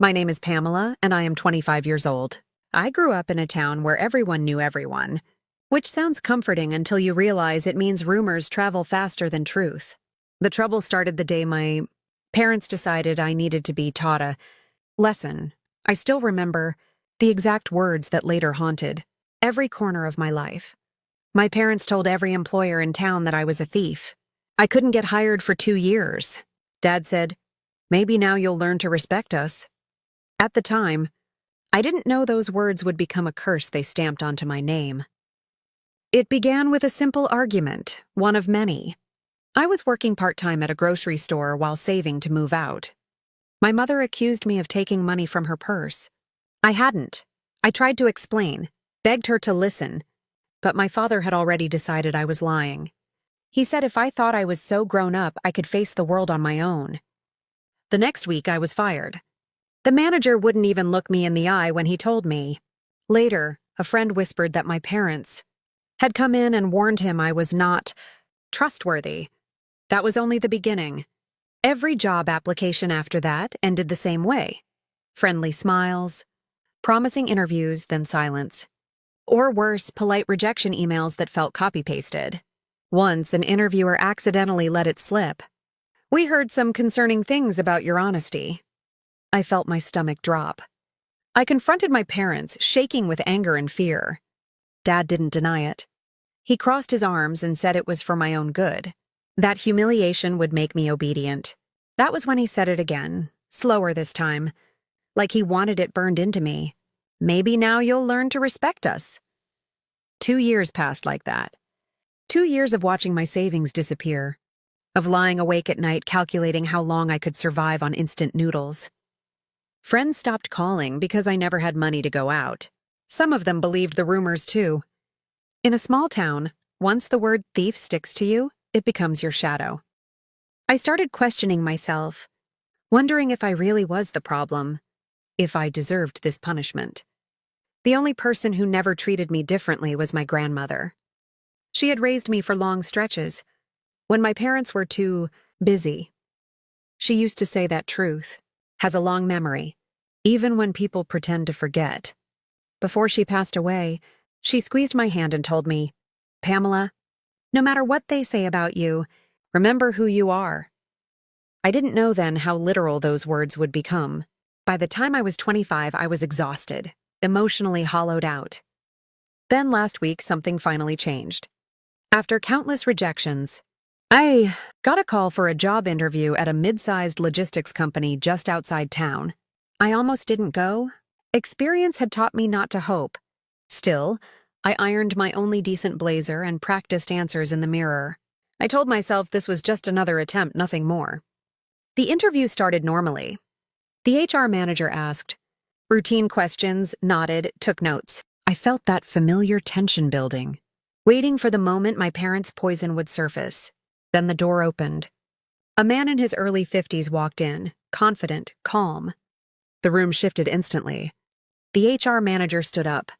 My name is Pamela, and I am 25 years old. I grew up in a town where everyone knew everyone, which sounds comforting until you realize it means rumors travel faster than truth. The trouble started the day my parents decided I needed to be taught a lesson. I still remember the exact words that later haunted every corner of my life. My parents told every employer in town that I was a thief. I couldn't get hired for 2 years. Dad said, "Maybe now you'll learn to respect us." At the time, I didn't know those words would become a curse they stamped onto my name. It began with a simple argument, one of many. I was working part-time at a grocery store while saving to move out. My mother accused me of taking money from her purse. I hadn't. I tried to explain, begged her to listen, but my father had already decided I was lying. He said if I thought I was so grown up, I could face the world on my own. The next week, I was fired. The manager wouldn't even look me in the eye when he told me. Later, a friend whispered that my parents had come in and warned him I was not trustworthy. That was only the beginning. Every job application after that ended the same way. Friendly smiles, promising interviews, then silence. Or worse, polite rejection emails that felt copy-pasted. Once, an interviewer accidentally let it slip. "We heard some concerning things about your honesty." I felt my stomach drop. I confronted my parents, shaking with anger and fear. Dad didn't deny it. He crossed his arms and said it was for my own good. That humiliation would make me obedient. That was when he said it again, slower this time, like he wanted it burned into me. "Maybe now you'll learn to respect us." 2 years passed like that. 2 years of watching my savings disappear, of lying awake at night calculating how long I could survive on instant noodles. Friends stopped calling because I never had money to go out. Some of them believed the rumors too. In a small town, once the word thief sticks to you, it becomes your shadow. I started questioning myself, wondering if I really was the problem, if I deserved this punishment. The only person who never treated me differently was my grandmother. She had raised me for long stretches, when my parents were too busy. She used to say that truth has a long memory, even when people pretend to forget. Before she passed away, she squeezed my hand and told me, "Pamela, no matter what they say about you, remember who you are." I didn't know then how literal those words would become. By the time I was 25, I was exhausted, emotionally hollowed out. Then last week, something finally changed. After countless rejections, I got a call for a job interview at a mid-sized logistics company just outside town. I almost didn't go. Experience had taught me not to hope. Still, I ironed my only decent blazer and practiced answers in the mirror. I told myself this was just another attempt, nothing more. The interview started normally. The HR manager asked routine questions, nodded, took notes. I felt that familiar tension building, waiting for the moment my parents' poison would surface. Then the door opened. A man in his early 50s walked in, confident, calm. The room shifted instantly. The HR manager stood up.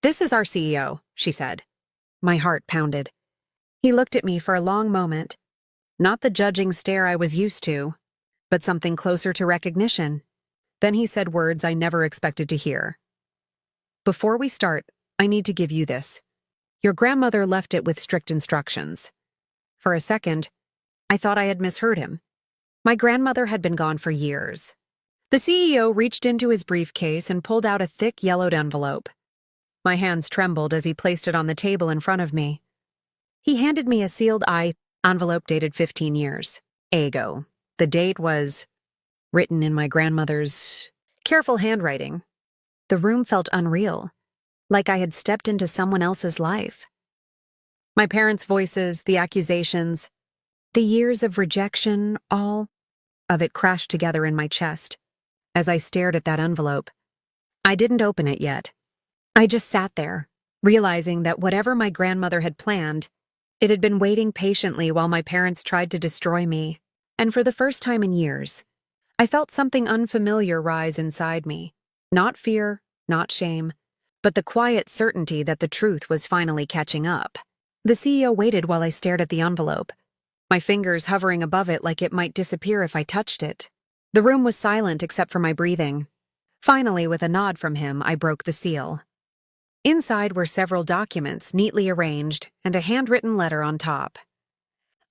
"This is our CEO," she said. My heart pounded. He looked at me for a long moment. Not the judging stare I was used to, but something closer to recognition. Then he said words I never expected to hear. "Before we start, I need to give you this. Your grandmother left it with strict instructions." For a second, I thought I had misheard him. My grandmother had been gone for years. The CEO reached into his briefcase and pulled out a thick yellowed envelope. My hands trembled as he placed it on the table in front of me. He handed me a sealed envelope dated 15 years ago. The date was written in my grandmother's careful handwriting. The room felt unreal, like I had stepped into someone else's life. My parents' voices, the accusations, the years of rejection, all of it crashed together in my chest as I stared at that envelope. I didn't open it yet. I just sat there, realizing that whatever my grandmother had planned, it had been waiting patiently while my parents tried to destroy me. And for the first time in years, I felt something unfamiliar rise inside me. Not fear, not shame, but the quiet certainty that the truth was finally catching up. The CEO waited while I stared at the envelope, my fingers hovering above it like it might disappear if I touched it. The room was silent except for my breathing. Finally, with a nod from him, I broke the seal. Inside were several documents neatly arranged and a handwritten letter on top.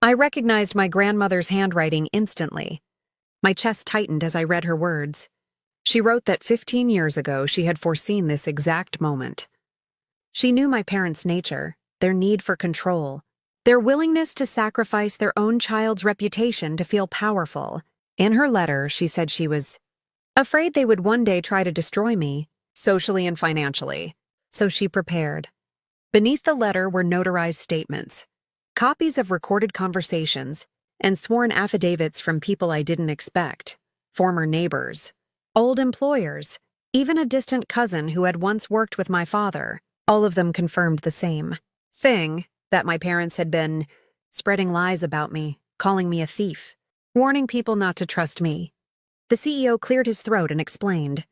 I recognized my grandmother's handwriting instantly. My chest tightened as I read her words. She wrote that 15 years ago she had foreseen this exact moment. She knew my parents' nature, their need for control, their willingness to sacrifice their own child's reputation to feel powerful. In her letter, she said she was afraid they would one day try to destroy me, socially and financially. So she prepared. Beneath the letter were notarized statements, copies of recorded conversations, and sworn affidavits from people I didn't expect, former neighbors, old employers, even a distant cousin who had once worked with my father. All of them confirmed the same thing, that my parents had been spreading lies about me, calling me a thief, warning people not to trust me. The CEO cleared his throat and explained.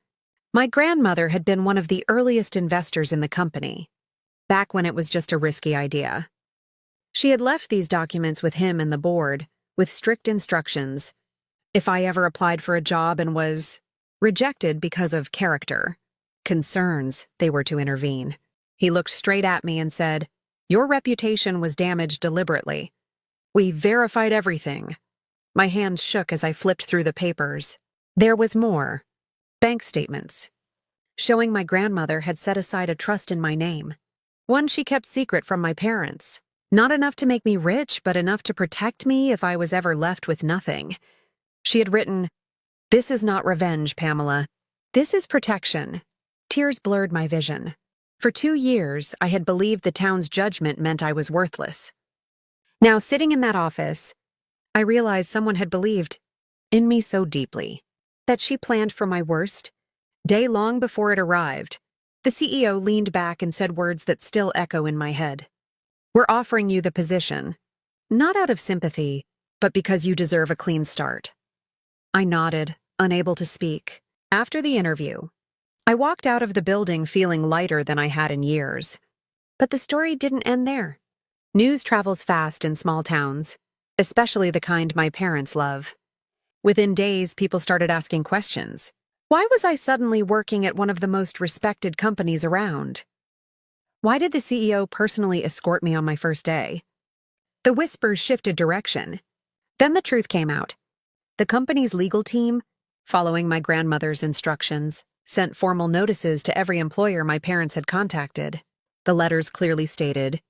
My grandmother had been one of the earliest investors in the company, back when it was just a risky idea. She had left these documents with him and the board, with strict instructions. If I ever applied for a job and was rejected because of character, concerns, they were to intervene. He looked straight at me and said, "Your reputation was damaged deliberately. We verified everything." My hands shook as I flipped through the papers. There was more. Bank statements, showing my grandmother had set aside a trust in my name. One she kept secret from my parents. Not enough to make me rich, but enough to protect me if I was ever left with nothing. She had written, "This is not revenge, Pamela. This is protection." Tears blurred my vision. For 2 years, I had believed the town's judgment meant I was worthless. Now, sitting in that office, I realized someone had believed in me so deeply that she planned for my worst. Day long before it arrived, the CEO leaned back and said words that still echo in my head. "We're offering you the position, not out of sympathy, but because you deserve a clean start." I nodded, unable to speak. After the interview, I walked out of the building feeling lighter than I had in years. But the story didn't end there. News travels fast in small towns, especially the kind my parents love. Within days, people started asking questions. Why was I suddenly working at one of the most respected companies around? Why did the CEO personally escort me on my first day? The whispers shifted direction. Then the truth came out. The company's legal team, following my grandmother's instructions, sent formal notices to every employer my parents had contacted. The letters clearly stated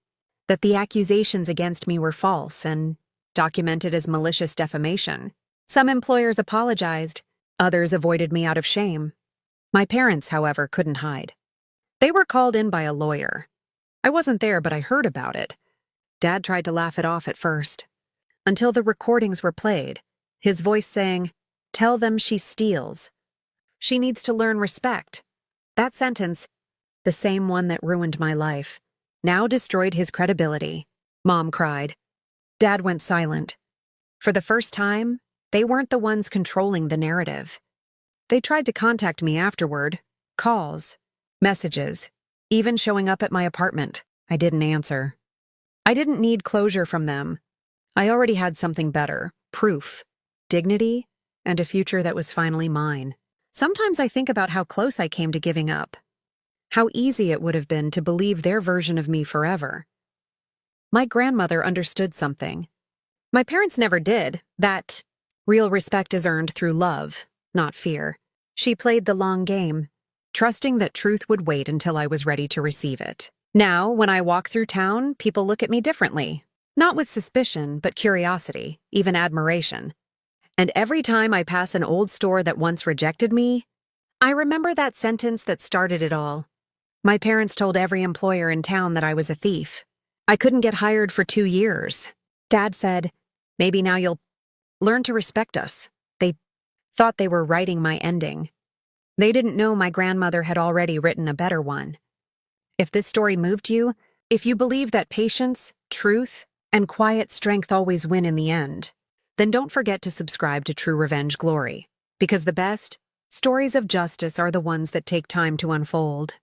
that the accusations against me were false and documented as malicious defamation. Some employers apologized, others avoided me out of shame. My parents, however, couldn't hide. They were called in by a lawyer. I wasn't there, but I heard about it. Dad tried to laugh it off at first, until the recordings were played, his voice saying, "Tell them she steals. She needs to learn respect." That sentence, the same one that ruined my life, now destroyed his credibility. Mom cried. Dad went silent. For the first time, they weren't the ones controlling the narrative. They tried to contact me afterward, calls, messages, even showing up at my apartment. I didn't answer. I didn't need closure from them. I already had something better, proof, dignity, and a future that was finally mine. Sometimes I think about how close I came to giving up. How easy it would have been to believe their version of me forever. My grandmother understood something. My parents never did, that real respect is earned through love, not fear. She played the long game, trusting that truth would wait until I was ready to receive it. Now, when I walk through town, people look at me differently. Not with suspicion, but curiosity, even admiration. And every time I pass an old store that once rejected me, I remember that sentence that started it all. My parents told every employer in town that I was a thief. I couldn't get hired for 2 years. Dad said, "Maybe now you'll learn to respect us." They thought they were writing my ending. They didn't know my grandmother had already written a better one. If this story moved you, if you believe that patience, truth, and quiet strength always win in the end, then don't forget to subscribe to True Revenge Glory, because the best stories of justice are the ones that take time to unfold.